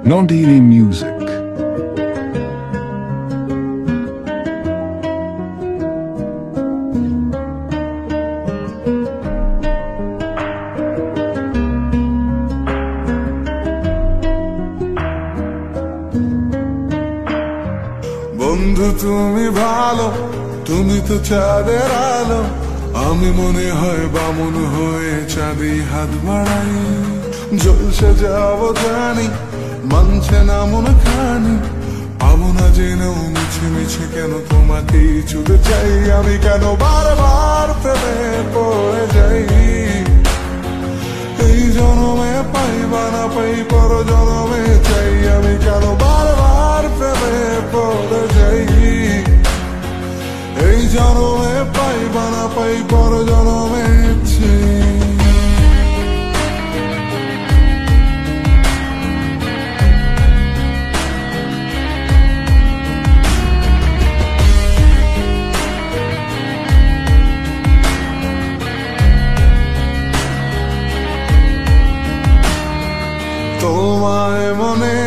Nondini Music. বন্ধু তুমি ভালো, তুমি তো চাঁদের আলো। আমি মনে হয় বামন হয়ে চাঁদি হাত বাড়াই। জলসে যাব জানি, মানছে না মন খানি। পাবো না জেনেও মিছে মিছে কেন তোমাকে ছুটে চাই। আমি কেন বারবার প্রেমে পড়ে যাই। এই জনমে পাই বা না পাই, পর জনমে চাই। আমি কেন বারবার প্রেমে পড়ে যাই। এই জনমে পাই বা না পাই, পর জনমে চাই। তোমায় মনে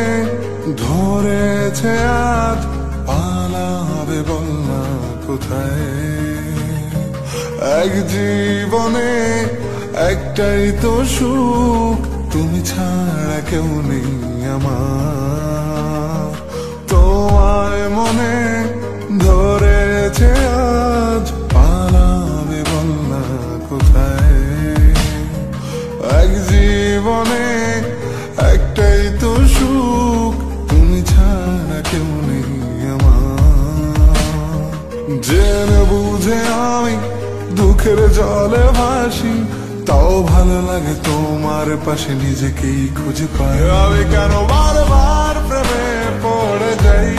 ধরেছে আজ, পালাবে বল না কোথায়। এক জীবনে একটাই তো সুখ, তুমি ছাড়া কেউ নেই আমার। তোমায় মনে ধরেছে আজ, পালাবে বল না কোথায়। এক জীবনে একটাই তো সুখ, তুমি ছাড়া কেউ নেই আমার। জেনে বুঝে আমি দুঃখের জলে ভাসি, তাও ভালো লাগে তোমার পাশে নিজেকেই খুঁজে পাই। আমি কেন বারবার প্রেমে পড়ে যাই।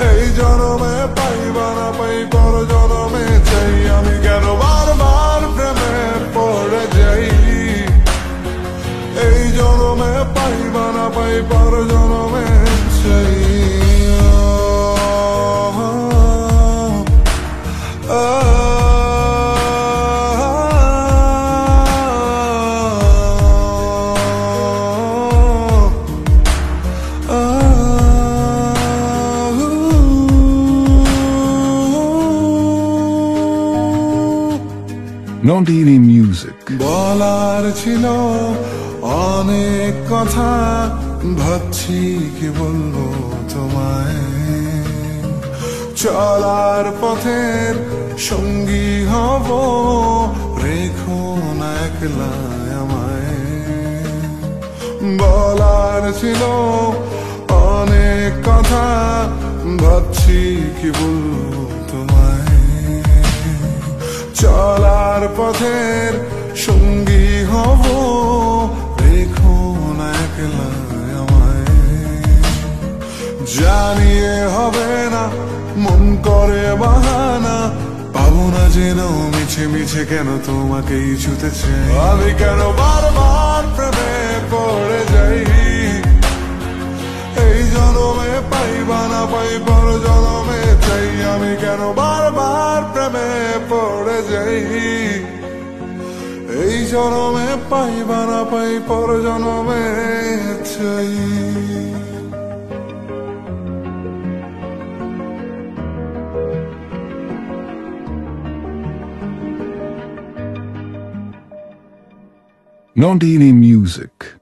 এই জনমে পাই বা না পাই, পর জনমে চাই। আমি কেন বারবার প্রেমে পড়ে যাই। এই জনমে পাই বা না পাই, পর জনমে চাই। Nondini Music. বলার ছিল অনেক কথা, ভাবছি কি বলবো তোমায়। চলার পথের সঙ্গী হব, রেখো না একলা আমায়। বলার ছিল অনেক কথা, ভাবছি কি বলবো তোমায়। চলার পথের সঙ্গী হব, রেখো না একলা আমায়। জানিয়ে হবে না, মন করে বাহানা। পাবো না জেনেও মিছে মিছে কেন তোমাকেই ছুতে চাই। আমি কেন বারবার প্রেমে পড়ে যাই। এই জনমে পাই বা না পাই, পর জনমে চাই। আমি কেন বারবার প্রেমে পড়ে যাই। এই জনমে পাই বা না পাই, পর জনমে চাই। Nondini Music.